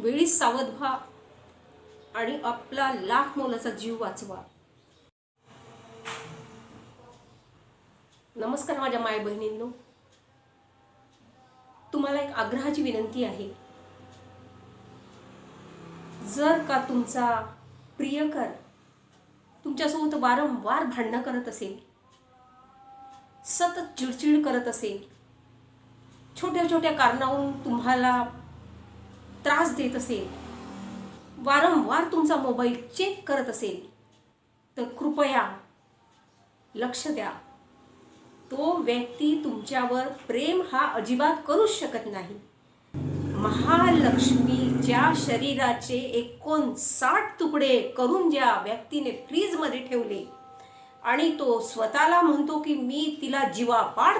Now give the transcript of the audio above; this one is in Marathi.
वेळीच सावध व्हा आणि आपला लाख मोलाचा जीव वाचवा. नमस्कार माझ्या माय बहिणींनो, तुम्हाला एक आग्रहाची विनंती आहे. जर का तुमचा प्रियकर तुमच्यासोबत वारंवार भांडणं करत असेल, सतत चिडचिड करत असेल, छोट्या छोट्या कारणावरून तुम्हाला त्रास देत असेल, वारंवार तुमचा मोबाईल चेक करत असेल, तर कृपया लक्ष द्या. तो व्यक्ती तुमच्यावर प्रेम हा अजिबात करूच शकत नाही. महालक्ष्मीच्या शरीराचे 59 तुकडे करून ज्या व्यक्तीने फ्रीजमध्ये ठेवले आणि तो स्वतःला म्हणतो की मी तिला जीवापाड